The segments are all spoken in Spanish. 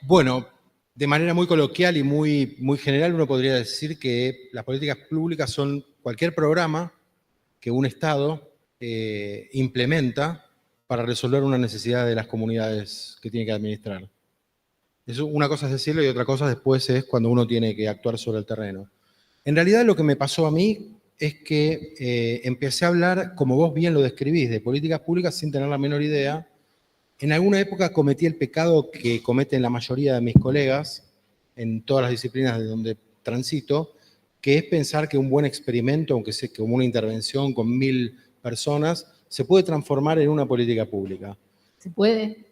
Bueno, de manera muy coloquial y muy general, uno podría decir que las políticas públicas son cualquier programa que un Estado implementa para resolver una necesidad de las comunidades que tiene que administrar. Eso, una cosa es decirlo y otra cosa después es cuando uno tiene que actuar sobre el terreno. En realidad lo que me pasó a mí es que empecé a hablar, como vos bien lo describís, de políticas públicas sin tener la menor idea. En alguna época cometí el pecado que cometen la mayoría de mis colegas en todas las disciplinas de donde transito, que es pensar que un buen experimento, aunque sea como una intervención con 1000 personas, se puede transformar en una política pública. ¿Se puede?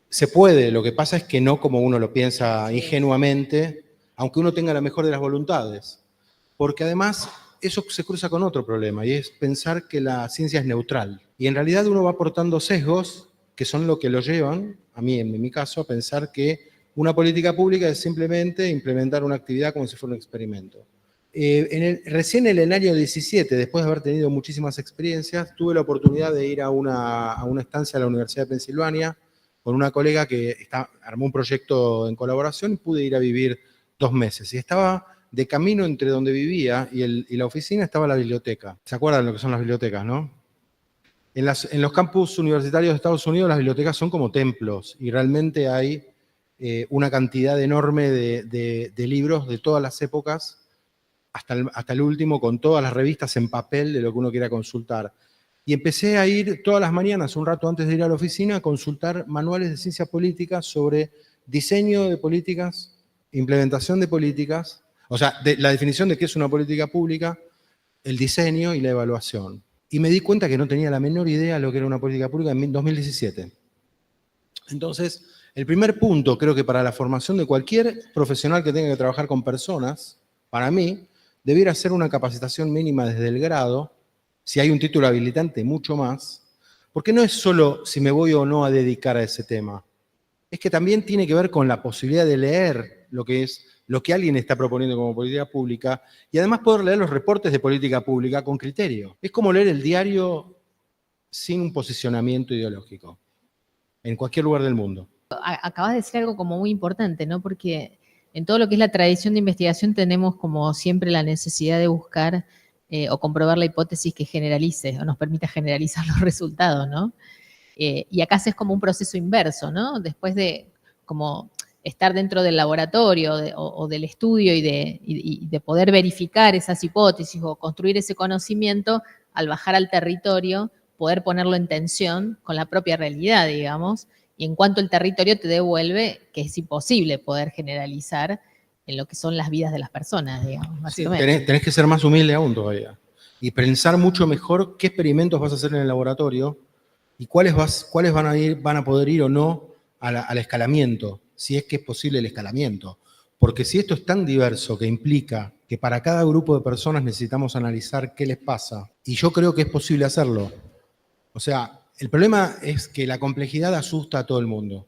Se puede, lo que pasa es que no como uno lo piensa ingenuamente, aunque uno tenga la mejor de las voluntades. Porque además eso se cruza con otro problema, y es pensar que la ciencia es neutral. Y en realidad uno va aportando sesgos que son lo que lo llevan, a mí en mi caso, a pensar que una política pública es simplemente implementar una actividad como si fuera un experimento. Recién en el año 17, después de haber tenido muchísimas experiencias, tuve la oportunidad de ir a una estancia a la Universidad de Pensilvania con una colega que armó un proyecto en colaboración y pude ir a vivir 2 meses. Y estaba de camino entre donde vivía y la oficina estaba la biblioteca. ¿Se acuerdan lo que son las bibliotecas, no? En los campus universitarios de Estados Unidos las bibliotecas son como templos y realmente hay una cantidad enorme de libros de todas las épocas, hasta el último, con todas las revistas en papel de lo que uno quiera consultar. Y empecé a ir todas las mañanas, un rato antes de ir a la oficina, a consultar manuales de ciencia política sobre diseño de políticas, implementación de políticas, o sea, la definición de qué es una política pública, el diseño y la evaluación. Y me di cuenta que no tenía la menor idea de lo que era una política pública en 2017. Entonces, el primer punto, creo que para la formación de cualquier profesional que tenga que trabajar con personas, para mí, debiera ser una capacitación mínima desde el grado, si hay un título habilitante, mucho más, porque no es solo si me voy o no a dedicar a ese tema, es que también tiene que ver con la posibilidad de leer lo que alguien está proponiendo como política pública y además poder leer los reportes de política pública con criterio. Es como leer el diario sin un posicionamiento ideológico, en cualquier lugar del mundo. Acabas de decir algo como muy importante, ¿no? Porque en todo lo que es la tradición de investigación tenemos como siempre la necesidad de buscar o comprobar la hipótesis que generalice o nos permita generalizar los resultados, ¿no? Y acá es como un proceso inverso, ¿no? Después de como estar dentro del laboratorio o del estudio y de poder verificar esas hipótesis o construir ese conocimiento, al bajar al territorio, poder ponerlo en tensión con la propia realidad, digamos, y en cuanto el territorio te devuelve que es imposible poder generalizar en lo que son las vidas de las personas, digamos, básicamente. Sí, tenés que ser más humilde aún todavía y pensar mucho mejor qué experimentos vas a hacer en el laboratorio y cuáles van a poder ir o no al escalamiento, si es que es posible el escalamiento. Porque si esto es tan diverso que implica que para cada grupo de personas necesitamos analizar qué les pasa, y yo creo que es posible hacerlo. O sea, el problema es que la complejidad asusta a todo el mundo.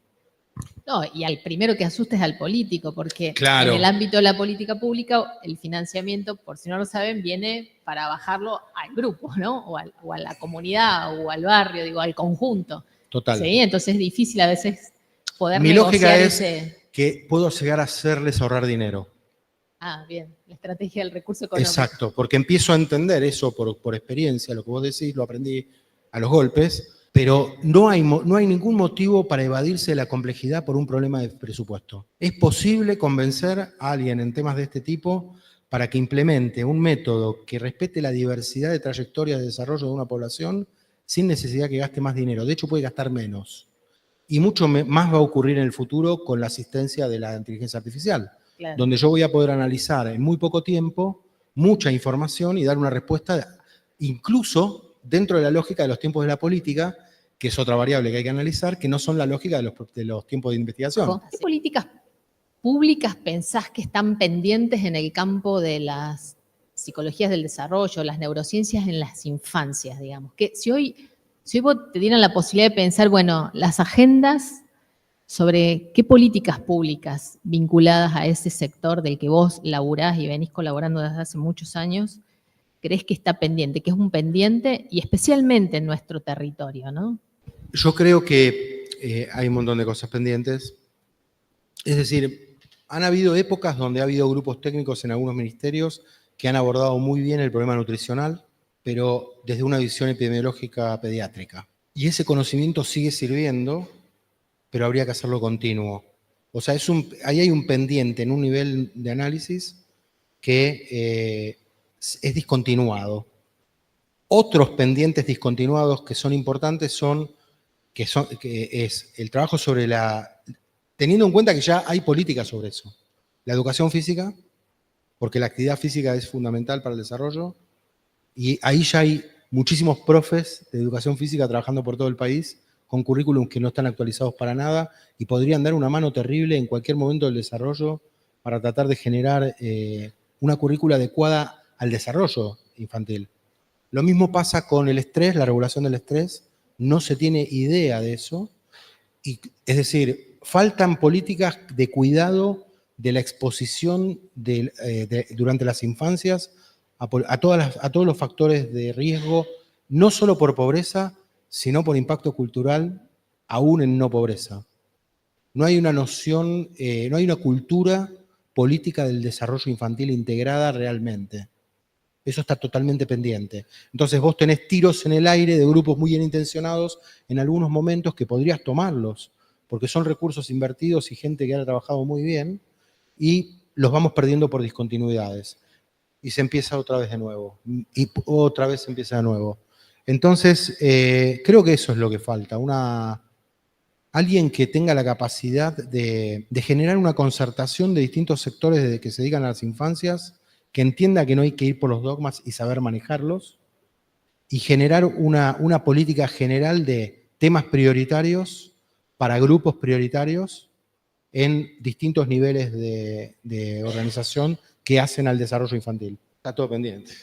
No, y al primero que asusta es al político, porque claro, en el ámbito de la política pública, el financiamiento, por si no lo saben, viene para bajarlo al grupo, ¿no? O a la comunidad, o al barrio, digo, al conjunto. Total. ¿Sí? Entonces es difícil a veces poder Mi lógica es ese... que puedo llegar a hacerles ahorrar dinero. Ah, bien, la estrategia del recurso económico. Exacto, porque empiezo a entender eso por experiencia, lo que vos decís, lo aprendí a los golpes, pero no hay ningún motivo para evadirse de la complejidad por un problema de presupuesto. Es posible convencer a alguien en temas de este tipo para que implemente un método que respete la diversidad de trayectorias de desarrollo de una población sin necesidad que gaste más dinero. De hecho, puede gastar menos. Y mucho más va a ocurrir en el futuro con la asistencia de la inteligencia artificial, claro, donde yo voy a poder analizar en muy poco tiempo mucha información y dar una respuesta incluso dentro de la lógica de los tiempos de la política, que es otra variable que hay que analizar, que no son la lógica de los tiempos de investigación. ¿Qué políticas públicas pensás que están pendientes en el campo de las psicologías del desarrollo, las neurociencias en las infancias, digamos? Que si hoy vos te dieran la posibilidad de pensar, bueno, las agendas sobre qué políticas públicas vinculadas a ese sector del que vos laburás y venís colaborando desde hace muchos años, crees que está pendiente, que es un pendiente y especialmente en nuestro territorio, ¿no? Yo creo que hay un montón de cosas pendientes. Es decir, han habido épocas donde ha habido grupos técnicos en algunos ministerios que han abordado muy bien el problema nutricional, pero desde una visión epidemiológica pediátrica. Y ese conocimiento sigue sirviendo, pero habría que hacerlo continuo. O sea, ahí hay un pendiente en un nivel de análisis que es discontinuado. Otros pendientes discontinuados que son importantes que es el trabajo sobre teniendo en cuenta que ya hay políticas sobre eso. La educación física, porque la actividad física es fundamental para el desarrollo, y ahí ya hay muchísimos profes de educación física trabajando por todo el país, con currículums que no están actualizados para nada, y podrían dar una mano terrible en cualquier momento del desarrollo para tratar de generar una currícula adecuada al desarrollo infantil. Lo mismo pasa con el estrés, la regulación del estrés, no se tiene idea de eso, es decir, faltan políticas de cuidado de la exposición durante las infancias a todos los factores de riesgo, no solo por pobreza, sino por impacto cultural, aún en no pobreza. No hay una noción, no hay una cultura política del desarrollo infantil integrada realmente. Eso está totalmente pendiente. Entonces vos tenés tiros en el aire de grupos muy bien intencionados en algunos momentos que podrías tomarlos, porque son recursos invertidos y gente que ha trabajado muy bien, y los vamos perdiendo por discontinuidades. Y se empieza otra vez de nuevo. Y otra vez se empieza de nuevo. Entonces, creo que eso es lo que falta. Alguien que tenga la capacidad de generar una concertación de distintos sectores que se dedican a las infancias, que entienda que no hay que ir por los dogmas y saber manejarlos, y generar una política general de temas prioritarios para grupos prioritarios en distintos niveles de organización que hacen al desarrollo infantil. Está todo pendiente.